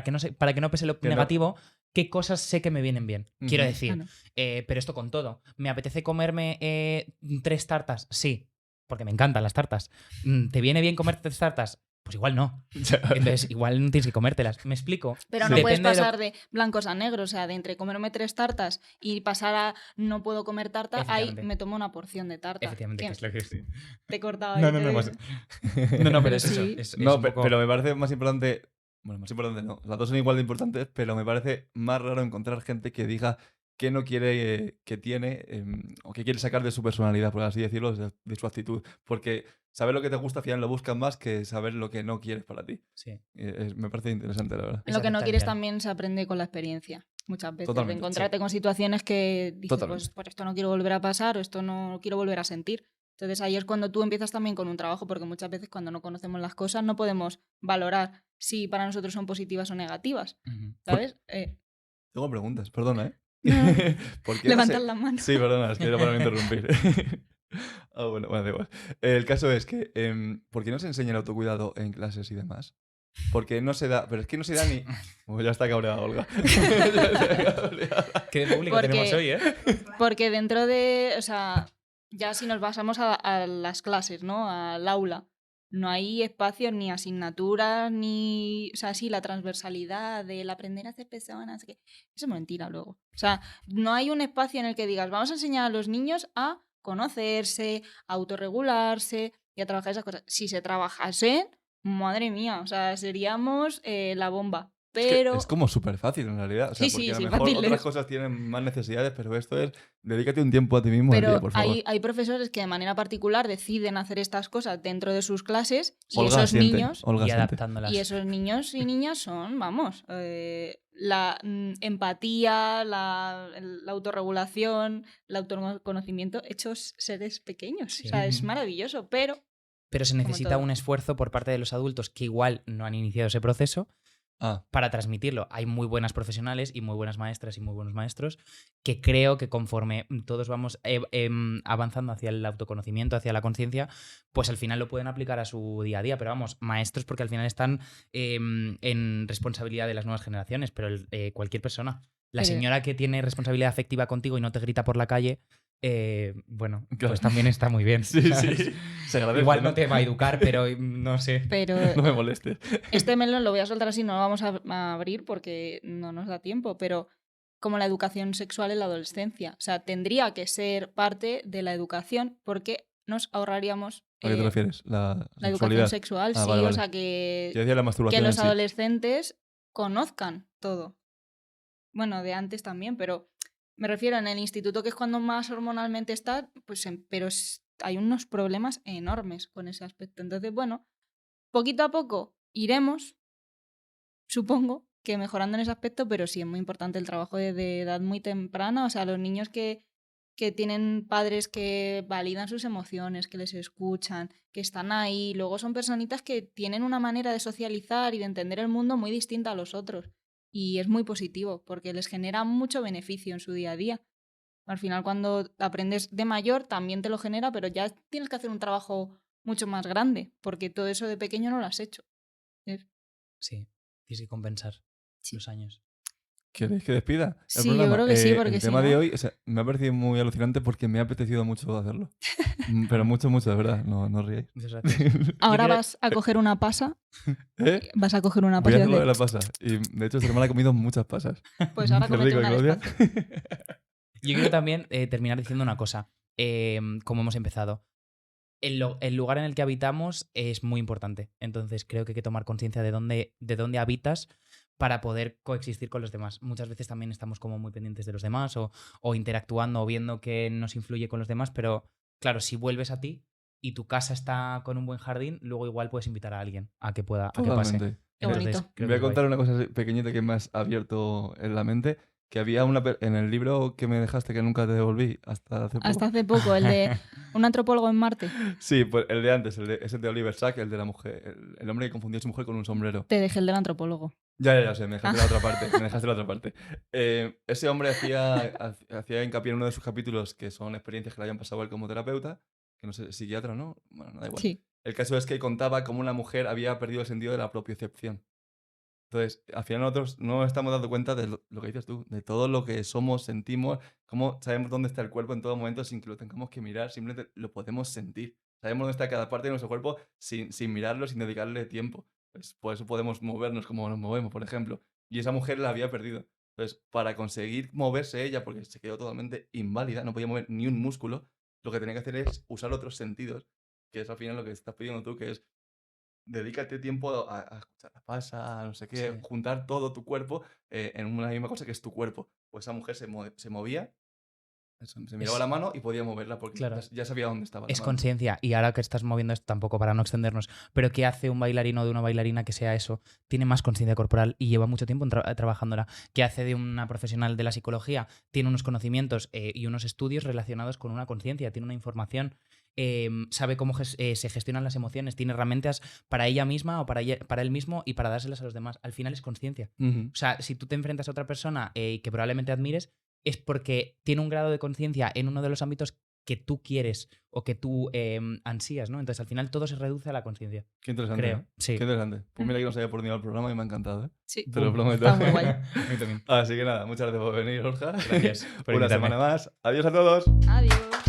[SPEAKER 4] que no pese lo
[SPEAKER 1] Que no-
[SPEAKER 4] negativo, qué cosas sé que me vienen bien. Quiero
[SPEAKER 1] Ujú.
[SPEAKER 4] decir,
[SPEAKER 3] Claro.
[SPEAKER 4] pero esto con todo. ¿Me apetece comerme 3 tartas? Sí, porque me encantan las tartas. ¿Te viene bien comer 3 tartas? Pues igual no. Entonces, igual no tienes que comértelas. ¿Me explico?
[SPEAKER 3] Pero no
[SPEAKER 1] Sí.
[SPEAKER 3] puedes
[SPEAKER 4] Depende de lo-
[SPEAKER 3] pasar de blancos a negros, o sea, de entre comerme 3 tartas y pasar a no puedo comer tarta, ahí
[SPEAKER 4] Efectivamente.
[SPEAKER 3] me tomo una porción de tarta.
[SPEAKER 4] Efectivamente,
[SPEAKER 3] Que
[SPEAKER 4] que es lo que sí.
[SPEAKER 3] te he cortado
[SPEAKER 4] No,
[SPEAKER 3] ahí,
[SPEAKER 4] no,
[SPEAKER 3] te
[SPEAKER 4] no,
[SPEAKER 3] digo.
[SPEAKER 4] No, pero es
[SPEAKER 3] Sí.
[SPEAKER 4] eso. Es
[SPEAKER 1] No,
[SPEAKER 4] un poco...
[SPEAKER 1] pero me parece más importante. Bueno, más importante no. Las dos son igual de importantes, pero me parece más raro encontrar gente que diga que no quiere, que tiene, o que quiere sacar de su personalidad, por así decirlo, de su actitud. Porque saber lo que te gusta al final lo buscas más que saber lo que no quieres para ti.
[SPEAKER 4] Sí.
[SPEAKER 1] Me parece interesante, la verdad.
[SPEAKER 3] Lo que no
[SPEAKER 4] aceptar
[SPEAKER 3] quieres
[SPEAKER 4] ya.
[SPEAKER 3] también se aprende con la experiencia. Muchas veces.
[SPEAKER 1] Totalmente,
[SPEAKER 3] De encontrarte con situaciones que dices,
[SPEAKER 1] Totalmente.
[SPEAKER 3] pues por esto no quiero volver a pasar o esto no quiero volver a sentir. Entonces ahí es cuando tú empiezas también con un trabajo, porque muchas veces cuando no conocemos las cosas no podemos valorar si para nosotros son positivas o negativas.
[SPEAKER 4] Ujú.
[SPEAKER 3] ¿Sabes?
[SPEAKER 1] Tengo preguntas, perdona, ¿eh? ¿Por qué no
[SPEAKER 3] Levantan
[SPEAKER 1] se-
[SPEAKER 3] la mano.
[SPEAKER 1] Sí, perdona, es que era para no interrumpir. Bueno, da igual. El caso es que, ¿por qué no se enseña el autocuidado en clases y demás? Porque no se da, pero es que no se da ni... Oh, ya está cabreada Olga. Ya está cabreada.
[SPEAKER 4] Qué de público
[SPEAKER 3] Porque-
[SPEAKER 4] tenemos hoy, ¿eh?
[SPEAKER 3] Porque dentro de, o sea, ya si nos basamos a las clases, ¿no? Al aula, no hay espacio ni asignaturas, ni, o sea, sí, la transversalidad del aprender a ser personas, que eso es mentira luego. O sea, no hay un espacio en el que digas, vamos a enseñar a los niños a conocerse, a autorregularse y a trabajar esas cosas. Si se trabajasen, madre mía, o sea, seríamos la bomba. Pero...
[SPEAKER 1] Es como súper fácil en realidad. O sea,
[SPEAKER 3] Sí,
[SPEAKER 1] porque
[SPEAKER 3] sí,
[SPEAKER 1] a lo
[SPEAKER 3] sí,
[SPEAKER 1] mejor
[SPEAKER 3] fácil
[SPEAKER 1] otras
[SPEAKER 3] es.
[SPEAKER 1] cosas tienen más necesidades, pero esto es dedícate un tiempo a ti mismo al día,
[SPEAKER 3] Pero
[SPEAKER 1] por favor.
[SPEAKER 3] hay profesores que de manera particular deciden hacer estas cosas dentro de sus clases y
[SPEAKER 1] Olga
[SPEAKER 3] esos
[SPEAKER 1] asiente,
[SPEAKER 3] niños
[SPEAKER 1] Olga
[SPEAKER 4] Y
[SPEAKER 1] asiente.
[SPEAKER 4] adaptándolas.
[SPEAKER 3] y esos niños y niñas son, vamos, la empatía, la autorregulación, el autoconocimiento hechos seres pequeños.
[SPEAKER 4] Sí.
[SPEAKER 3] O sea, es maravilloso, pero
[SPEAKER 4] Pero se necesita
[SPEAKER 3] todo.
[SPEAKER 4] un esfuerzo por parte de los adultos que igual no han iniciado ese proceso
[SPEAKER 1] Ah,
[SPEAKER 4] para transmitirlo. Hay muy buenas profesionales y muy buenas maestras y muy buenos maestros que creo que conforme todos vamos avanzando hacia el autoconocimiento, hacia la conciencia, pues al final lo pueden aplicar a su día a día. Pero vamos, maestros porque al final están en responsabilidad de las nuevas generaciones, pero cualquier persona. La
[SPEAKER 3] Pero-
[SPEAKER 4] señora que tiene responsabilidad afectiva contigo y no te grita por la calle, bueno,
[SPEAKER 1] Claro.
[SPEAKER 4] pues también está muy bien.
[SPEAKER 1] sí,
[SPEAKER 4] ¿sabes?
[SPEAKER 1] sí. Se agradece,
[SPEAKER 4] Igual no te va a educar, pero no sé.
[SPEAKER 3] pero
[SPEAKER 1] No me molestes.
[SPEAKER 3] este melón lo voy a soltar así, no lo vamos a abrir porque no nos da tiempo, pero como la educación sexual en la adolescencia. O sea, tendría que ser parte de la educación porque nos ahorraríamos
[SPEAKER 1] ¿A qué te refieres? La
[SPEAKER 3] la educación
[SPEAKER 1] sexualidad.
[SPEAKER 3] sexual,
[SPEAKER 1] Ah,
[SPEAKER 3] sí,
[SPEAKER 1] vale,
[SPEAKER 3] o
[SPEAKER 1] vale.
[SPEAKER 3] sea, que
[SPEAKER 1] Yo decía la masturbación en
[SPEAKER 3] los
[SPEAKER 1] sí.
[SPEAKER 3] adolescentes conozcan todo. Bueno, de antes también, pero me refiero en el instituto, que es cuando más hormonalmente está, pues pero hay unos problemas enormes con ese aspecto. Entonces, bueno, poquito a poco iremos, supongo, que mejorando en ese aspecto, pero sí es muy importante el trabajo desde edad muy temprana. O sea, los niños que tienen padres que validan sus emociones, que les escuchan, que están ahí, luego son personitas que tienen una manera de socializar y de entender el mundo muy distinta a los otros. Y es muy positivo, porque les genera mucho beneficio en su día a día. Al final, cuando aprendes de mayor, también te lo genera, pero ya tienes que hacer un trabajo mucho más grande, porque todo eso de pequeño no lo has hecho.
[SPEAKER 4] Sí, tienes que compensar
[SPEAKER 3] Sí.
[SPEAKER 4] los años.
[SPEAKER 1] ¿Queréis que despida? El
[SPEAKER 3] Sí, yo
[SPEAKER 1] programa?
[SPEAKER 3] creo que sí, porque
[SPEAKER 1] el
[SPEAKER 3] si
[SPEAKER 1] tema
[SPEAKER 3] no-
[SPEAKER 1] de hoy, o sea, me ha parecido muy alucinante porque me ha apetecido mucho hacerlo. Pero mucho, mucho, de verdad. No, no os ríais.
[SPEAKER 4] Muchas gracias.
[SPEAKER 3] Ahora
[SPEAKER 4] quiero-
[SPEAKER 3] vas a coger una pasa,
[SPEAKER 1] ¿Eh?
[SPEAKER 3] vas a coger una
[SPEAKER 1] Voy
[SPEAKER 3] pasa
[SPEAKER 1] a
[SPEAKER 3] y
[SPEAKER 1] hacer lo de la
[SPEAKER 3] hacer-
[SPEAKER 1] pasa. Y de hecho, esta semana he comido muchas pasas.
[SPEAKER 3] Pues ahora
[SPEAKER 1] Qué
[SPEAKER 3] comete
[SPEAKER 1] rico,
[SPEAKER 3] una
[SPEAKER 1] Claudia.
[SPEAKER 3] despacio.
[SPEAKER 4] Yo quiero también terminar diciendo una cosa. Como hemos empezado. El lugar en el que habitamos es muy importante. Entonces creo que hay que tomar conciencia de dónde habitas para poder coexistir con los demás. Muchas veces también estamos como muy pendientes de los demás o interactuando o viendo que nos influye con los demás, pero claro, si vuelves a ti y tu casa está con un buen jardín, luego igual puedes invitar a alguien a que pueda, a que pase.
[SPEAKER 1] Totalmente.
[SPEAKER 3] Qué bonito.
[SPEAKER 4] creo
[SPEAKER 1] Voy a
[SPEAKER 4] que es
[SPEAKER 1] contar
[SPEAKER 4] guay.
[SPEAKER 1] una cosa así pequeñita que me has abierto en la mente. Que había en el libro que me dejaste que nunca te devolví hasta hace poco.
[SPEAKER 3] Hasta hace poco, el de un antropólogo en Marte.
[SPEAKER 1] Sí, pues el de antes, es el de Oliver Sack, el de la mujer, el hombre que confundió a su mujer con un sombrero.
[SPEAKER 3] Te dejé el del antropólogo.
[SPEAKER 1] Ya sé, me dejaste la otra parte. Me dejaste la otra parte. Ese hombre hacía hincapié en uno de sus capítulos que son experiencias que le habían pasado a él como terapeuta, que no sé, psiquiatra, ¿no? Bueno, no da igual.
[SPEAKER 3] Sí.
[SPEAKER 1] El caso es que contaba cómo una mujer había perdido el sentido de la propiocepción. Entonces, al final nosotros no nos estamos dando cuenta de lo que dices tú, de todo lo que somos, sentimos, cómo sabemos dónde está el cuerpo en todo momento sin que lo tengamos que mirar, simplemente lo podemos sentir. Sabemos dónde está cada parte de nuestro cuerpo sin mirarlo, sin dedicarle tiempo. Pues por eso podemos movernos como nos movemos, por ejemplo. Y esa mujer la había perdido. Entonces, para conseguir moverse ella, porque se quedó totalmente inválida, no podía mover ni un músculo, lo que tenía que hacer es usar otros sentidos, que es al final lo que estás pidiendo tú, que es dedícate tiempo a escuchar la pasa, a no sé qué,
[SPEAKER 4] Sí.
[SPEAKER 1] juntar todo tu cuerpo en una misma cosa que es tu cuerpo. Pues esa mujer se movía, se miraba
[SPEAKER 4] Es-
[SPEAKER 1] la mano y podía moverla porque
[SPEAKER 4] Claro.
[SPEAKER 1] ya sabía dónde estaba la
[SPEAKER 4] Es
[SPEAKER 1] mano.
[SPEAKER 4] conciencia. Y ahora que estás moviendo esto tampoco para no extendernos, pero ¿qué hace un bailarino de una bailarina que sea eso? Tiene más conciencia corporal y lleva mucho tiempo trabajándola. ¿Qué hace de una profesional de la psicología? Tiene unos conocimientos y unos estudios relacionados con una conciencia, tiene una información, sabe cómo se gestionan las emociones, tiene herramientas para ella misma o para él mismo y para dárselas a los demás. Al final es conciencia.
[SPEAKER 1] Ujú.
[SPEAKER 4] O sea, si tú te enfrentas a otra persona que probablemente admires, es porque tiene un grado de conciencia en uno de los ámbitos que tú quieres o que tú ansías, ¿no? Entonces, al final, todo se reduce a la conciencia.
[SPEAKER 1] Qué interesante.
[SPEAKER 4] Creo,
[SPEAKER 1] ¿eh?
[SPEAKER 4] sí.
[SPEAKER 1] Qué interesante. Pues mira que no se haya por ni al programa y me ha encantado, ¿eh?
[SPEAKER 3] Sí.
[SPEAKER 1] Te lo prometo.
[SPEAKER 3] Está muy guay.
[SPEAKER 4] A mí también.
[SPEAKER 1] Así que nada, muchas gracias por venir, Borja.
[SPEAKER 4] Gracias por
[SPEAKER 1] Una
[SPEAKER 4] invitarme.
[SPEAKER 1] semana más. Adiós a todos.
[SPEAKER 3] Adiós.